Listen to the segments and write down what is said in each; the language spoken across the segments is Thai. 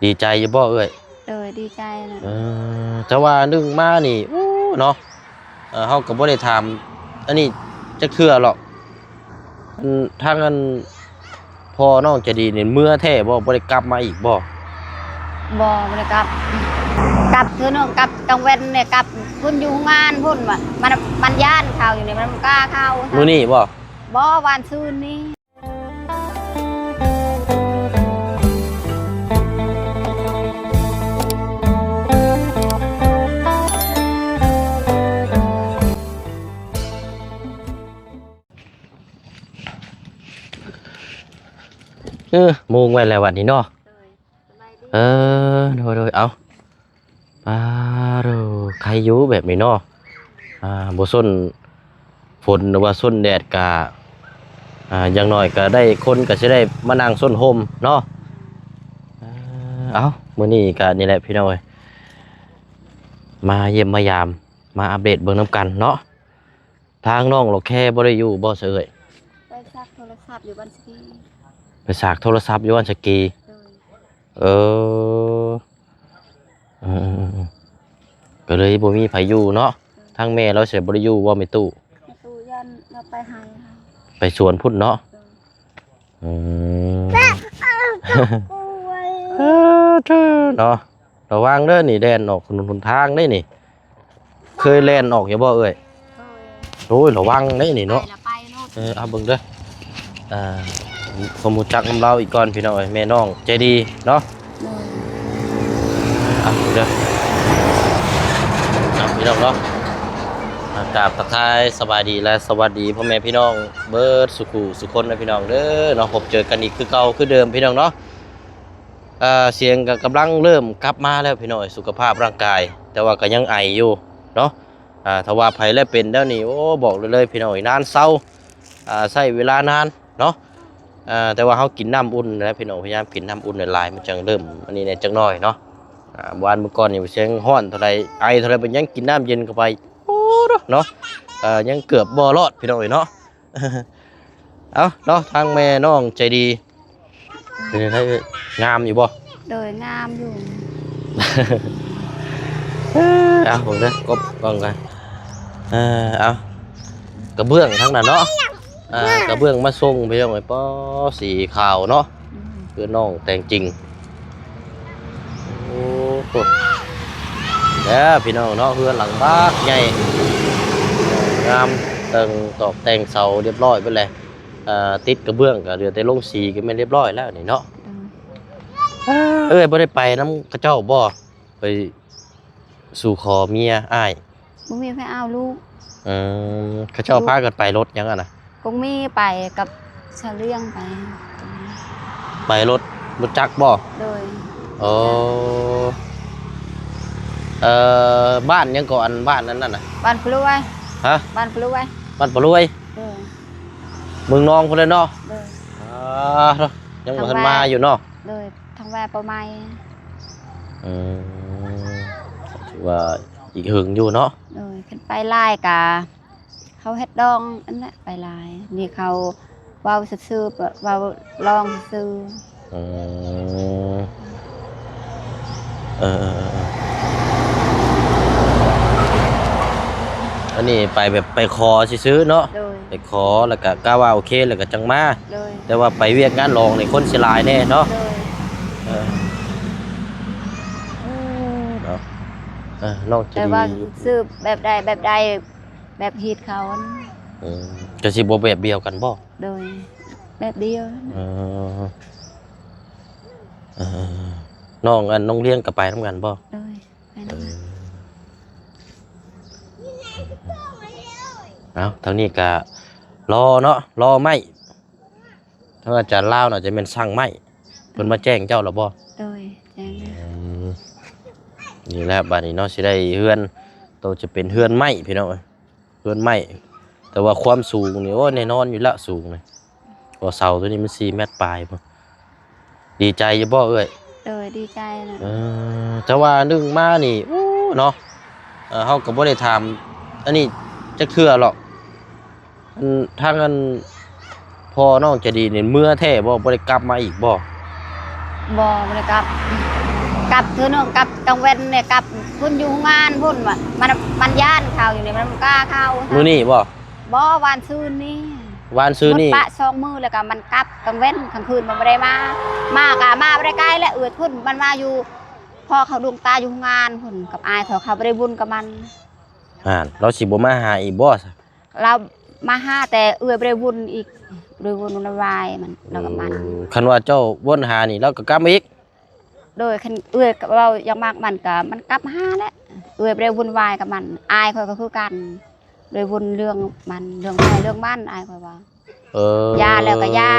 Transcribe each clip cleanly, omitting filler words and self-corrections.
ดีใจอยู่บ่เอ้ยดีใจนะแต่ว่านึงมานี่เนาะเฮาก็บ่ได้ถามอันนี้จักเทื่อหรอกทางนั้นพ่อน้องจะดีนี่เมื่อแท้บ่ได้กลับมาอีกบ่บ่ได้กลับคือน้องกลับกลางเว้นเนี่ยกลับพุ่นอยู่งานพุ่นว่ามันย่านเข้าอยู่นี่มันกล้าเข้ามื้อนี้บ่วานซืนนี้มุงไว้แล้ววันนี้เนาะโดยเอาใครอยู่แบบนี้เนาะบ่ส้นฝนหรือว่าส้นแดดกะอย่างน้อยก็ได้คนก็สิได้มานั่งส้นห่มเนาะเอามื้อนี้ก็นี่แหละพี่น้อยมาเยี่ยมมายามมาอัปเดตเบิ่งนำกันเนาะทางน้องเราแค่บ่ได้อยู่บ่เสยไปซักโทรศัพท์อยู่บ้านสกีไปสากโทรศัพท์อยู่บ้านสกีก็เลยบ่มีไผอยู่เนาะทางแม่เราเสียบ่ได้อยู่ว่าไม่ตู้ยันเราไปหาไปสวนพุ่นเนาะเนาะระวังเด้อนี่แล่นออกถนนหนทางได้นี่เคยแล่นออกอย่าบ่เอ้ยโอ้ยระวังได้นี่เนาะเอาเบิ่งเด้อผมรู้จักน้ำเราอีกก่อนพี่น้องแม่น้องใจดีเนาะเด้อพี่น้องเนาะกราบทักทายสบายดีและสวัสดีพ่อแม่พี่น้องเบิร์ดสุคนนะพี่น้องเด้อเนาะพบเจอกันอีกคือเก่าคือเดิมพี่น้องเนาะเสียงกำลังเริ่มกลับมาแล้วพี่น้องสุขภาพร่างกายแต่ว่าก็ยังไออยู่เนาะถ้าว่าไผแล้วเป็นแล้วนี่โอ้บอกเลยพี่น้องนานเศร้าใช้เวลานานเนาะแต่ว่าเขากินน้ำอุ่นนะพี่น้องพยายามกินน้ำอุ่นในลายมันจังเริ่มอันนี้เนี่ยจังน้อยเนาะวันเมื่อก่อนนี่เสียงห้อนเท่าไรไอเท่าไรเป็นยังกินน้ำเย็นเข้าไปโอ้เนาะยังเกือบบ่รอดพี่น้องเนาะเอาเนาะทางแม่น้องใจดีเป็นยังไงงามอยู่บ่งามอยู่เอาผมเด้อกบก่อนกันเอากระเบื้องทั้งนั้นเนาะกระเบื้องมาส่งพี่น้องไอ้ป้อสีขาวเนาะเพื่อน้องแต่งจริงโอ้โหแล้วพี่น้องเนาะเพื่อนหลังบ้านใหญ่งามตึงตอกแต่งเสาเรียบร้อยไปเลยติดกระเบื้องกับเรือแต่ลงสีก็ไม่เรียบร้อยแล้วนี่เนาะบ่ได้ไปน้ำกระเจ้าบ่ไปสู่ขอเมียอ้ายบ่มีใครเอาลูกกระเจ้าพากันไปรถยังอ่ะนะคงมีไปกับเฉลียงไปรถจักรบ่โอ้บ้านยังก่อนบ้านนั้นน่ะบ้านปลุยฮะบ้านปลุยเมืองนองคนเลยเนาะยังบ่ทันมาอยู่เนาะทางแวะประมาณถือว่าอีกหึงอยู่เนาะขึ้นไปไล่กะเขาเฮ็ดดองอันนั้นไปไล่นี่เขาเว้าซื่อๆเว้าลองซื่ออันนี้ไปแบบไปขอซื้อเนาะไปขอแล้วก็กล้าว่าโอเคแล้วก็จังมาแต่ว่าไปเวียกงานรองในคนเสียลายแน่เนาะนอกจากแต่ว่าซื้อแบบใดแบบฮีทเขาจะสิบ่แบบเดียวกันบ่แบบเดียวน้องน้องเลี้ยงกับไปทำงานบ่เอาทางนี้ก็รอเนาะรอไม้ถ้าอาจารย์เล่าน่ะจะเป็นสั่งไม้เพิ่นมาแจ้งเจ้าหรอบ่แจ้งนี่แหละบ้านนี้เนาะสิได้เฮือนโตจะเป็นเฮือนไม้พี่น้องเฮือนไม้แต่ว่าความสูงนี่โอ้แน่นอนอยู่ละสูงเลยเพราะเสาตัวนี้มัน4 เมตรปลายบ่ดีใจอยู่บ่เอ้ยดีใจนะแต่ว่านึงมานี่เนาะเฮาก็บ่ได้ถามอันนี้จักเทื่อหรอกทางนั้นพ่อน้องจะดีนี่เมื่อแท้บ่ได้กลับมาอีกบ่ได้กลับ กลับเธอเนาะกลับกลางเว้นเนี่ยกลับพุ่นอยู่งานพุ่นว่ะมันย่านเขาอยู่นี่มันกล้าเข้า มื้อนี้บ่ บ่วานซืนนี่ วานซื้อนี่ ปะ2 มื้อแล้วก็มันกลับกลางเว้นกลางคืนมันบ่ได้มาก็มาบ่ได้ใกล้และพุ่นมันมาอยู่พอเขาดวงตาอยู่งานพุ่นกับอายเขาบ่ได้บุญกับมัน เราสิบ่มาหาอีกบ่ซะ เรามาหาแต่บ่ได้บุญอีกบ่ได้บุญนำวายมันแล้วก็มัน คันว่าเจ้าวนหานี่เราก็กลับมาอีก โดยคันเรายังมากมันก็มันกลับมาหาแล้วบ่ได้วุ่นวายกับมันอายเขาก็คือกันโดยวุ่นเรื่องมันเรื่องอะไรเรื่องบ้านอายเขาว่ายาแล้วก็ยา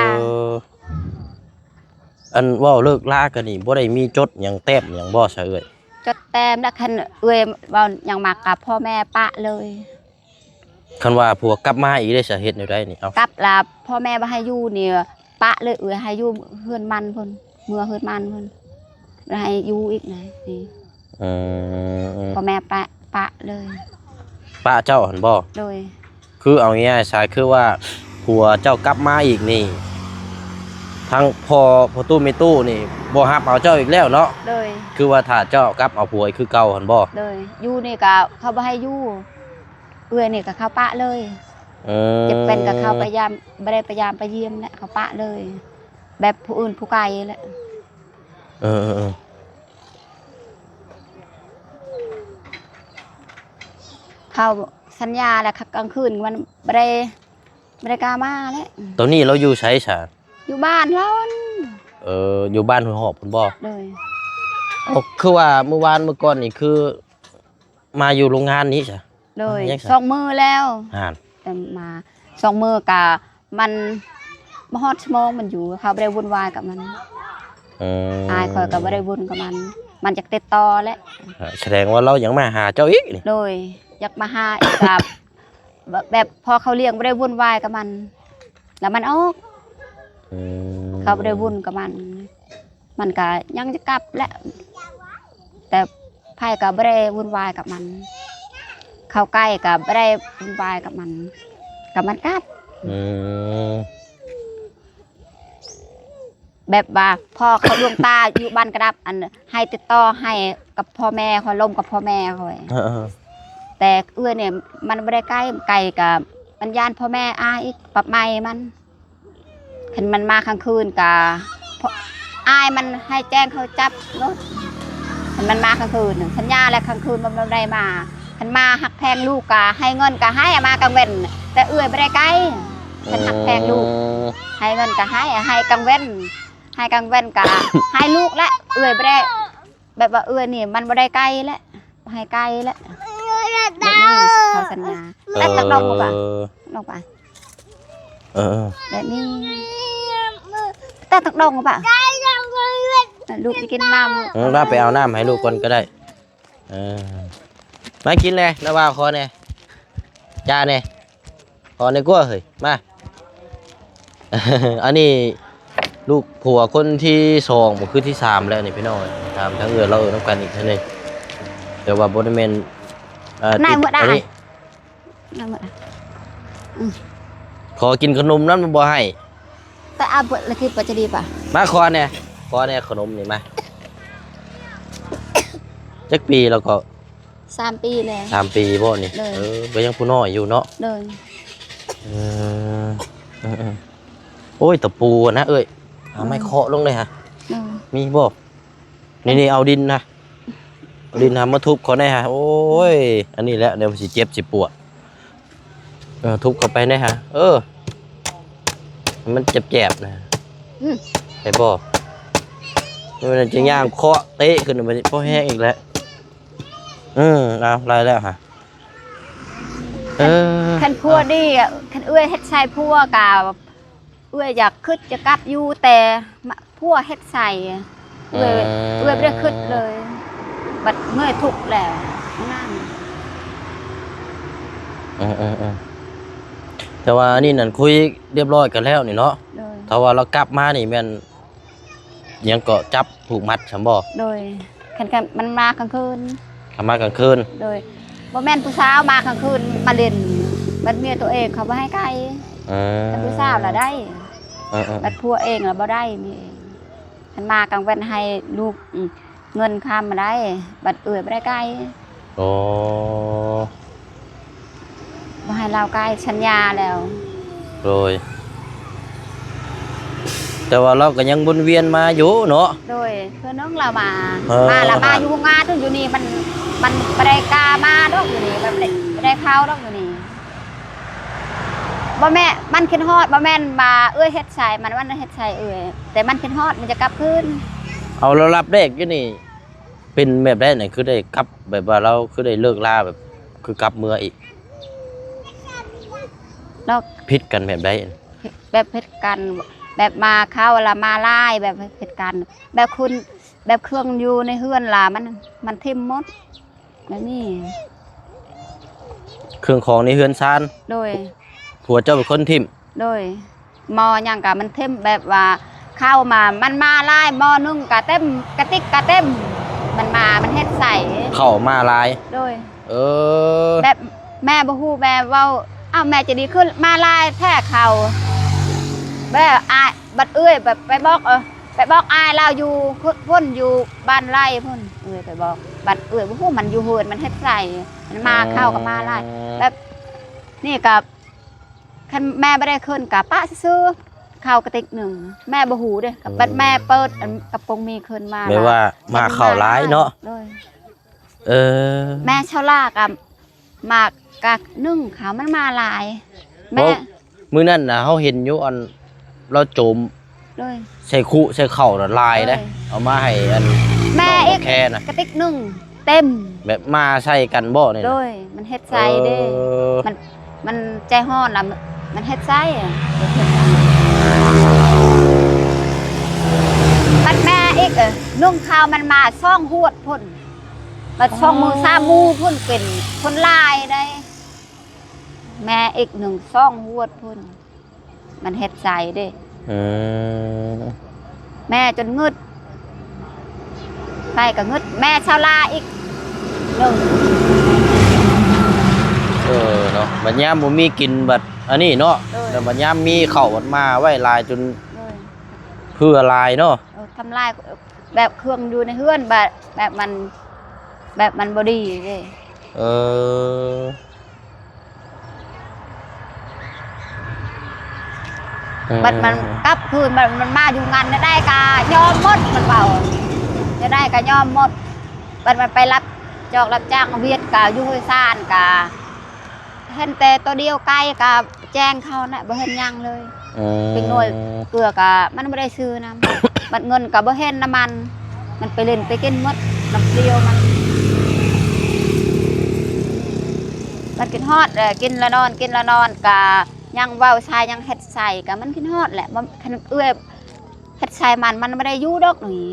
อันเว้าเลิกลากันนี่บ่ได้มีจดหยังแต้มหยังบ่ซะเอ้ย จดแต้มแล้วคันเว้ายังมากกับพ่อแม่ปะเลย คันว่าผัวกลับมาอีกได้สาเหตุแนวใดนี่เอา กลับลาพ่อแม่บ่ให้อยู่นี่ปะเลยให้อยู่เฮือนมันเพิ่นเมื่อเฮือนมันเพิ่นบ่ให้อยู่อีกนะนี่พ่อแม่ปะเลยป้าเจ้าหั่นบ่ โดย คือเอาง่ายๆซายคือว่าผัวเจ้ากลับมาอีกนี่ทั้งพ่อตู้แม่ตู้นี่บ่ฮับเอาเจ้าอีกแล้วเนาะ โดย คือว่าถ้าเจ้ากลับเอาผัวคือเก่าหั่นบ่ โดยอยู่นี่ก็เขาบ่ให้อยู่นี่ก็เขาปะเลยจะเป็นกับเขาพยายามไม่ได้พยายามไปเยี่ยมแหละเขาปะเลย แบบผู้อื่นผู้ไกลแหละเขาสัญญาแหละกลางคืนมันไม่ได้กล้ามาแล้ว ตอนนี้เราอยู่ไสซะ อยู่บ้านเรา อยู่บ้านหัวหอบพุ่นบ่ เลย คือว่าเมื่อวานเมื่อก่อนนี่คือมาอยู่โรงงานนี้ซะ เลย2 มื้อแล้วแต่มา2 มื้อกะมันมาฮอดชั่วโมงมันอยู่เขาไม่ได้วุ่นวายกับมันอายคอยก็ไม่ได้วุ่นกับมันจะติดต่อแล้วแสดงว่าเรายังมาหาเจ้าอีกนี่เลยอยากมาหาอีกกับแบบพอเขาเลี้ยงไม่ได้วุ่นวายกับมันแล้วมันออกเขาไม่ได้วุ่นกับมันก็ยังจะกลับแหละแต่ไผ่ก็ไม่ได้วุ่นวายกับมันเข้าใกล้กับไม่ได้วุ่นวายกับมันกลับแบบว่าพอเขาดวงตาอยู่บ้านกระดับอันให้ติดต่อให้กับพ่อแม่คอยลมกับพ่อแม่คอยแต่เนี่ยมันไม่ได้ใกล้ไกลกับมันย่านพ่อแม่อายอีกปรับไม่มันเห็นมันมากลางคืนกับอายมันให้แจ้งเขาจับรถเห็นมันมากลางคืนสัญญาแล้วกลางคืนมันไม่ได้มาฉันมาหักแพงลูกกะให้เงินกะให้มากลางเว้นแต่ไม่ได้ใกล้ฉันหักแพงลูกให้เงินกะให้กลางเว้นให้กลางเว้นกะ ให้ลูกและไม่ได้แบบว่านี่มันไม่ได้ใกล้แล้วให้ใกล้แล้วแบบนี้เขาสัญญาแต่ตักลงไปลงไปแบบนี้แต่ตักลงไปลูกจะกินน้ำเราไปเอาน้ำให้ลูกก่อนก็ได้มากินเลยแล้วว่าคอเนี่ยจ้าเนี่ยคอเนี่ยกลัวเฮ้ยมาอันนี้ลูกผัวคนที่2บ่คือที่3แล้วนี่พี่น้องตามทั้งเราน้ำกันอีกท่านนึงเดี๋ยวว่าบริเวณนายหมดได้ขอกินขนมนั้นมันบ่ให้แต่อาบุตรละคิดปัจจุบันมาคอเนี่ยขนมนี่มาจักปีแล้วก็3 ปีแล้ว3 ปีบ่นี่ก็ยังผู้น้อยอยู่เนาะเลยโอ้ยตะปูนะเอ้ยเอาไม้เคาะลงเลยฮะมีบ่นี่เอาดินนะเอาดินทำมาทุบเขาได้ฮะโอ้ยอันนี้แหละเดี๋ยวสิเจ็บสิปวดทุบเข้าไปได้ฮะมันเจ็บๆนะไปบ่มันจะย่างเคาะเตะขึ้นไปเพราะแห้งอีกแล้วเอาไรแล้วฮะขันพัวดิขันเฮ็ดใส่พัวกับอยากขึ้นจะกลับอยู่แต่พัวเฮ็ดใส่ไม่ได้ขึ้นเลยบัดเมื่อทุกแล้วนั่นแต่ว่านี่นั่นคุยเรียบร้อยกันแล้วนี่เนาะถ้าว่าเรากลับมานี่แม่นยังก็จับผูกมัดฉันบ่โดยขันมันมากลางคืนมากลางคืนโดยบ่แม่นผู้สาวมากลางคืนมาเล่นบัดเมียตัวเองเขาบ่ให้ไกลผู้สาวล่ะได้บัดพัวเองล่ะบ่ได้มีเองขันมากลางวันให้ลูก เงินข้ามมาได้บัดไม่ได้ใกล้ โอ้ มาให้เราใกล้ชัญญาแล้ว โดยแต่ว่าเราก็ยังวนเวียนมาอยู่เนาะ โดยเพื่อนน้องเรามา เรา มาอยู่งานทุกอยู่นี่มันไม่ได้กล้ามาดอกอยู่นี่มันไม่ได้เข้าดอกอยู่นี่บ่แม่มันคิดฮอดบ่แม่นมาเฮ็ดชายมันว่าเฮ็ดชายแต่มันคิดฮอดมันจะกลับคืน เอาเรารับแรกอยู่นี่เป็นแบบได้ไหนคือได้กลับแบบว่าเราคือได้เลิกลาแบบคือกลับเมื่ออีก แล้ว ผิดกันแบบได้ แบบเพชรกันแบบมาเข้าละมาไล่แบบเพชรกันแบบคุณแบบเครื่องอยู่ในเฮือนล่ะมันทิ่มหมดแบบนี้ เครื่องของในเฮือนซาน โดย ผัวเจ้าเป็นคนทิม โดยหมออย่างกะมันเต็มแบบว่าเข้ามามันมาไล่หม้อนึ่งกะเต็มกะติกกะเต็มมันเฮ็ดใส่ เข้ามาลาย โดย แบ แบบแม่บ่ฮู้แม่เว้าอ้าวแม่จะดีขึ้นมาไล่แท้เขาแบบอายบัดแบบไปบอกอายเราอยู่พุ่นอยู่บ้านไร่พุ่นไปบอกบัดบ่ฮู้มันอยู่เฮือนมันเฮ็ดใส่มันมาเข้ากับมาไล่แบบนี่กับคันแม่ไม่ได้ขึ้นกับป้าซื้อข้าวกระติกหนึ่งแม่บ่หูเด้กับบัดแม่เปิดกระโปรงมีขึ้นมา ไม่ว่ามาเข้าร้ายเนาะแม่เช่าลากับหมากกะนึ่งขาวมันมาลายแม่มื้อนั้นน่ะเฮาเห็นอยู่อันเราโจมใส่คุใส่เข่าน่ะลายเด้เอามาให้อัน แม่อีก แค่น่ะ กระติกหนึ่งเต็มแบบมาใส่กันบ่นี่ด้วยมันเฮ็ดใจเด้มันใจฮ้อนล่ะมันเฮ็ดใจบัดแม่อีกนุ่งข้าวมันมาซ่องหวดพ่นบัดช่องมือซามูพ่นเป็นคนลายได้แม่อีกหนึ่งซ่องหวดพ่นมันเฮ็ดใจเด้แม่จนงึดไปก็งึดแม่ชาวลาอีกหนึ่งเนาะบัดยามบ่มีกินบัดอันนี้เนาะแต่บัดยามมีข้าวบัดมาไว้ลายจนเพื่อลายเนาะทำลายแบบเครื่องอยู่ในเฮือนแบบมันบ่ดีเด้มันกลับคืนมันมาอยู่งานได้กะยอมหมดมันเบาจะได้กะยอมหมดมันไปรับจอกรับจ้างเวียดกะอยู่ห้วยซ่านกะเห็นแต่ตัวเดียวไกลกะแจ้งเขาน่ะบ่เห็นยังเลยเป็นหน่วยเกลือกะมันไม่ได้ซื้อน้ำบัดเงินกะบ่เห็นน้ำมันไปเล่นไปกินหมดน้ำเปรี้ยวมันกินฮอดกินละนอนกะยังว่าวชายยังเฮ็ดใส่กะมันกินฮอดแหละมันคันเฮ็ดใส่มันไม่ได้อยู่ดอกนี่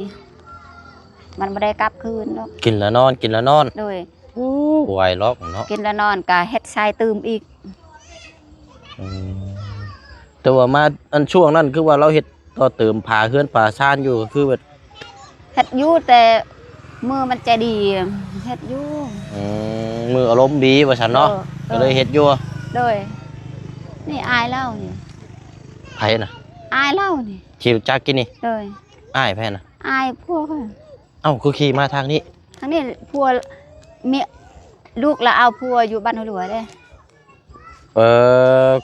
มันไม่ได้กลับคืนดอกกินละนอนโดยไหวล็อกเนาะกินละนอนกะเฮ็ดใส่ตื่มอีกแต่ว่ามาอันช่วงนั้นคือว่าเราเฮ็ดต่อเติมผาเฮือนผาซ่านอยู่คือแบบเฮ็ดอยู่แต่มือมันใจดีเฮ็ดอยู่มืออารมณ์ดีว่าฉันเนาะก็เลยเฮ็ดอยู่โดยนี่อายเล่านี่ไผน่ะอายเล่านี่ขี่จักรกินนี่โดยอ้ายไผน่ะอายพวกเอ้าคือขี่มาทางนี้พวกเมียลูกละเอาพัวอยู่บ้านหัวหลวงเด้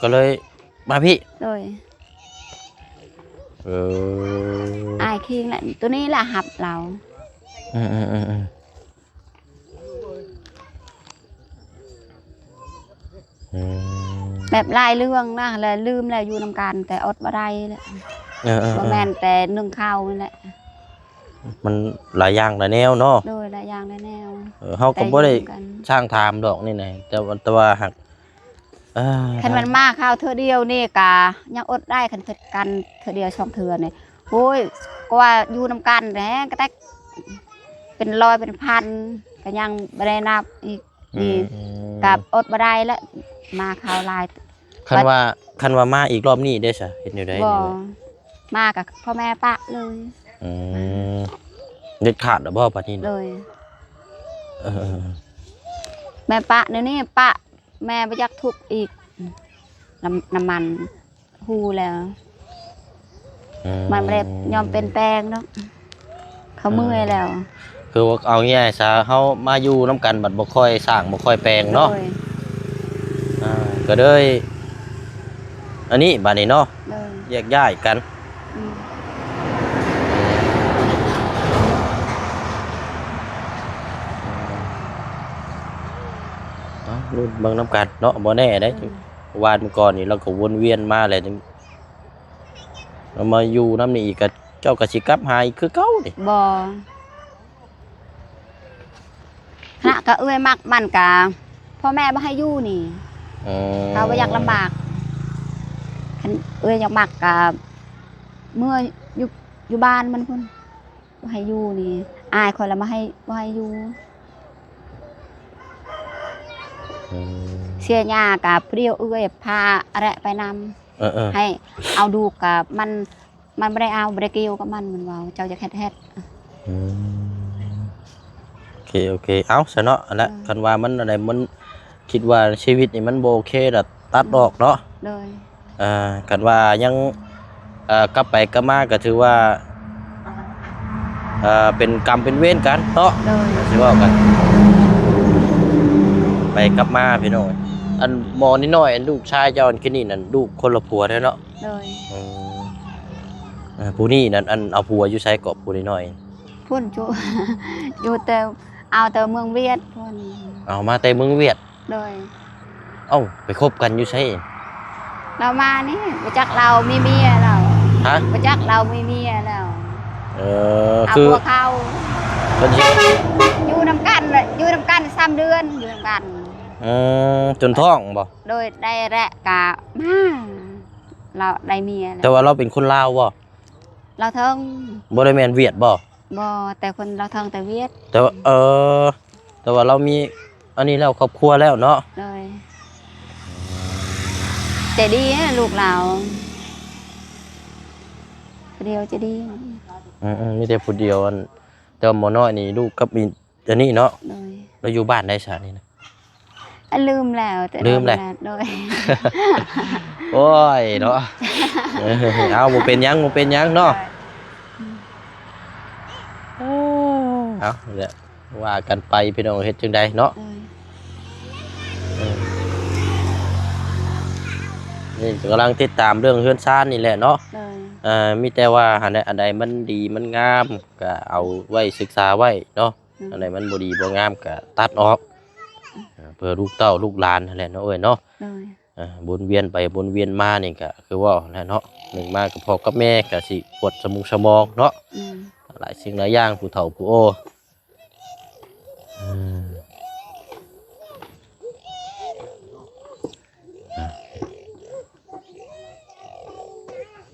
ก็เลยมาพี่โดยอายคิงแหละตัวนี้แหละหับเราแบบลายเรื่องนะแล้วลืมแล้วอยู่นำกันแต่อดบ่ได้แหละบ่แม่นแต่นึ่งข้าวนี่แหละมันหลายอย่างหลายแนวเนาะโดยหลายอย่างหลายแนวเฮาก็บ่ได้ช่างถามดอกนี่ไงแต่ว่าหักคันมันมาข้าวเธอเดียวนี่กะยังอดได้คันเถิดกันเธอเดียวช่องเธอเนี่ยโอ้ยก็ว่าอยู่นำกันแหละก็แต่เป็นร้อยเป็นพันก็ยังบ่ได้นับอีกนี่กับอดบ่ได้แล้วมาข้าวลายคันว่ามาอีกรอบนี้ได้ซะเฮ็ดอยู่ได้บ่มากับพ่อแม่ปะเลยเด็ดขาดบ่ปะนี่เลยแม่ปะนี่ปะแม่บ่อยากทุกข์อีกน้ำมันฮู้แล้วมันบ่ได้ยอมเป็นแปลงเนาะเขาเมื่อยแล้ว คือว่าเอาง่ายๆซะเฮามาอยู่นํกันบัดบ่ค่อยสร้างบ่ค่อยแปลงเนาะ โดย ก็เลยอันนี้บัดนี้เนาะ โดย แยกย้ายกัน อืม รุ่นเบิ่งน้ำกันเนาะบ่แน่ได้วานมื้อก่อนนี่เราก็วนเวียนมาแหละจังเรามาอยู่นำนี่อีกก็เจ้าก็สิกลับหาอีกคือเก่านี่ บ่ขณะก็เอื้อยมักมันกะพ่อแม่บ่ให้อยู่นี่ อ๋อ เขาบ่อยากลำบากคันเอื้อยอยากมักกะเมื่ออยู่บ้านมันพุ่นบ่ให้อยู่นี่อายคนละบ่ให้อยู่ อืม เสียหญ้ากะเปรี้ยวเอื้อยพาอะแระไปนำ เออ ให้เอาดูกกับมันไม่ได้เอาไม่ได้เกี่ยวกับมันเว่าเจ้าจะเฮ็ด อืมโอเคเอาซะเนาะอันละคันว่ามันอะไรมันคิดว่าชีวิตนี่มันบ่โอเคล่ะตัดออกเนาะ เลย กันว่ายังกลับไปกลับมาก็ถือว่าเป็นกรรมเป็นเวรกันเนาะ เลย สิว่ากันไปกลับมาพี่น้องอันหมอนิดหน่อยอันลูกชายเจ้าอันคิดนี่นั่นลูกคนละผัวแท้เนาะ เลย ผู้นี่นั่นอันเอาผัวอยู่ใช้เกาะผู้นิดหน่อย พุ่นจุ อยู่แต่เอาแต่เมืองเวียดพุ่น เอามาแต่เมืองเวียด เลย เอ้าไปคบกันอยู่ใช้ เรามานี่ไปจักเรามีเมียเรา ฮะ ไปจักเรามีเมียแล้ว เอา คือ พวกเขา เพิ่นสิ อยู่นำกันเลยอยู่นำกัน3 เดือนอยู่นำกัน จนท้องบ่ โดยได้แระกะมาเราได้เมีย แต่ แล้ว ว่าเราเป็นคนลาวบ่ เราเทิง บ่ได้แม่นเวียดบ่ บ่แต่คนเราเทิงแต่เวียด แต่ว่าแต่ว่าเรามีอันนี้แล้วครอบครัวแล้วเนาะ เลยใจดีนะลูกเราเดียวจะดี มีแต่ผู้เดียวอันแต่ว่าหมอน้อยนี่ลูกกับมีอันนี้เนาะ เลย เราอยู่บ้านได้ซะนี่นะ ลืมแล้วแต่ ลืมเลย โดย โอ้ยเนาะ เอาบ่เป็นหยังบ่เป็นหยังเนาะเอาเดี๋ยวว่ากันไปพี่น้องเฮ็ดจังใดเนาะ นี่กำลังติดตามเรื่องเฮือนซ่านนี่แหละเนาะ เลย มีแต่ว่าอันใดมันดีมันงามก็เอาไว้ศึกษาไว้เนาะอันใดมันบ่ดีบ่งามก็ตัดออกเพื่อลูกเต้าลูกหลานนั่นแหละเนาะเอ้ยเนาะ เลย วนเวียนไปวนเวียนมานี่ก็คือว่าแหละเนาะหนึ่งมากับพ่อกับแม่ก็สิปวดสมองเนาะ อืม หลายสิ่งหลายอย่างผู้เฒ่าผู้โอ้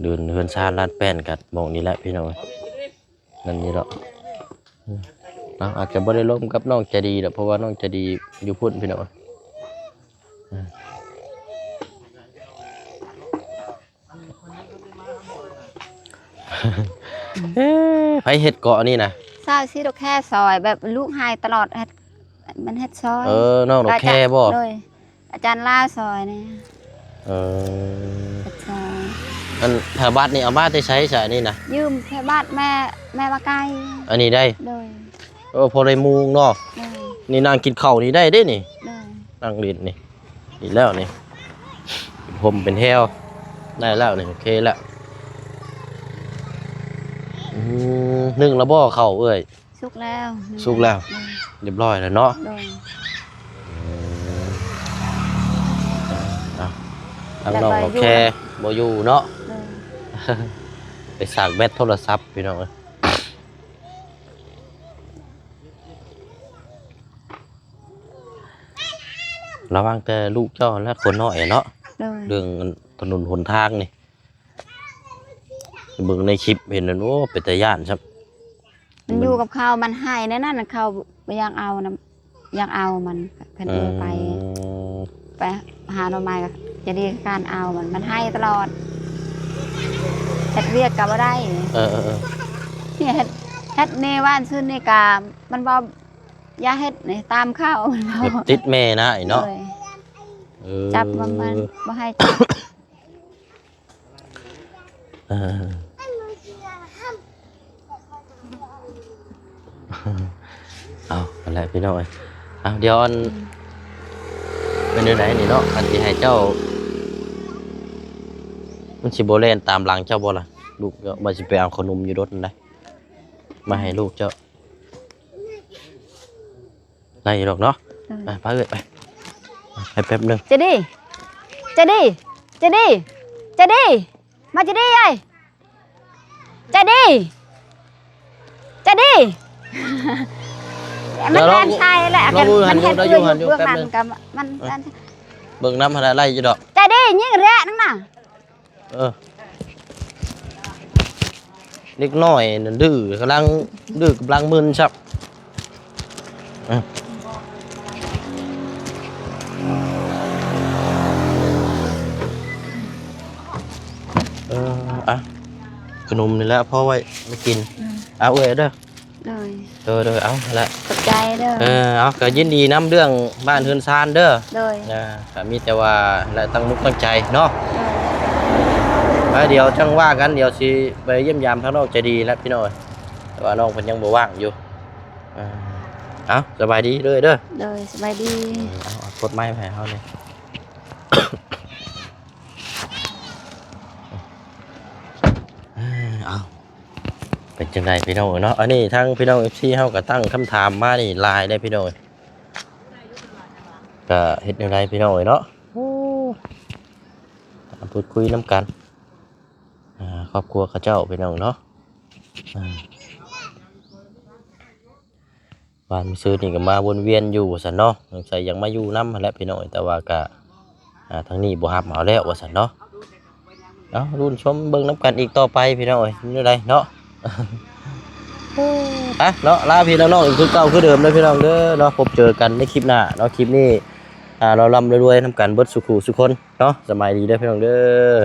เดินเฮือนชาลาดแป้นกัดมองนี่แหละพี่น้องนั่นนี่หรอกอาจจะบ่ได้ล้มกับน้องใจดีหรอกเพราะว่าน้องใจดีอยู่พุ่นพี่น้องไปเฮ็ดเกาะนี่นะ ทราบสิดอกแค่ซอยแบบลูกหายตลอดเฮ็ดมันเฮ็ดซอย น้องดอกแค่บ่ เลยอาจารย์ล่าซอยนี่ เออ เฮ็ดซอย อันแถวบ้านนี่เอามาได้ใช้ใช่นี่นะ ยืมแค่บ้านแม่มาไกล อันนี้ได้ เลย พอได้มุงเนาะ เลย นี่นางกินข้าวนี่ได้เด้นี่ เลย นั่งลิ้นนี่อีกแล้วนี่ผมเป็นแถวได้แล้วนี่โอเคแล้วนึ่งแล้วบ่เข้าเอ้ย สุกแล้ว สุกแล้ว เรียบร้อยแล้วเนาะ เลย ทางน้องโอเคบ่อยู่เนาะ เลย ไปสากแบตโทรศัพท์พี่น้องเอ้ยระวังแต่ลูกเจ้าและคนน้อยเนาะ เลย เรื่องถนนหนทางนี่เบิ่งในคลิปเห็นแล้วโอ้เป็นตาย่านครับ มันอยู่กับเขามันให้แน่นั่นน่ะเขาบ่อยากเอานะอยากเอามันคันเอไปหาหน่อไม้ก็จะดีการเอามันให้ตลอดเฮ็ดเวียกก็บ่ได้ นี่เฮ็ดในบ้านซื่อนี่กามันบ่อย่าเฮ็ดนี่ตามเข้ามัน แบบติดแม่นะไอ้เนาะ เลย เออ จับมันบ่ให้จับ เออ เอาอะไรพี่น้องเอ้ยเอาเดี๋ยวอันเป็นอยู่ไหนนี่เนาะอันที่ให้เจ้ามันสิบ่เล่นตามหลังเจ้าบ่ล่ะลูกเจ้าบ่สิไปเอาขนมอยู่รถนั่นได้มาให้ลูกเจ้าไล่ดอกเนาะไปพาเอ้ยไปแป๊บนึง จะดีจะดีจะดีจะดีมาจะดีไอ้จะดีจะดีมันแรงใช่แหละกันมันเห็นเบื้องหันกับมัน เบิ่งน้ำอะไรอยู่ดอก จะดียิ่งแรงนั่นน่ะ เล็กน้อยนั่นดื้อกำลังดื้อกำลังมึนชับอ่ะขนมนี่แหละพ่อไว้ไม่กินเอาเอ้ยเด้อ เลย เด้อเอาละ ขอบใจเด้อ เอาก็ยินดีน้ำเรื่องบ้านเฮือนซานเด้อ เลย ก็มีแต่ว่าและตั้งมุกตั้งใจเนาะเดี๋ยวจังว่ากันเดี๋ยวสิไปเยี่ยมยามทางนอกใจดีแล้วพี่น้อยแต่ว่าน้องเพิ่นยังบ่ว่างอยู่เอาสบายดีเด้อเด้อ เลยสบายดี เอากดไม้ให้เฮาเลยเอาเป็นจังไดพี่น้องเนาะอันนี้ทางพี่น้อง FC เฮาก็ตั้งคำถามมานี่ไลน์ได้พี่น้องก็เฮ็ดจังไดพี่น้องเนาะพูดคุยน้ำกันครอบครัวเขาเจ้าพี่น้องเนาะบ้านซื้อนี่ก็มาวนเวียนอยู่ว่าซั่นเนาะสงสัยยังมาอยู่นำหั่นแหละพี่น้องแต่ว่าก็ทางนี้บ่รับเอาแล้วว่าซั่นเนาะเอารุ่นชมเบิ่งน้ำกันอีกต่อไปพี่น้องนี่ได้เนาะเนาะลาพี่น้องๆอีกคือเก่าคือเดิมเลยพี่น้องเด้อเนาะพบเจอกันในคลิปหน้าเนาะคลิปนี้เราร่ำรวยๆนำกันเบิดสุขุสุคนเนาะสบายดีเด้อพี่น้องเด้อ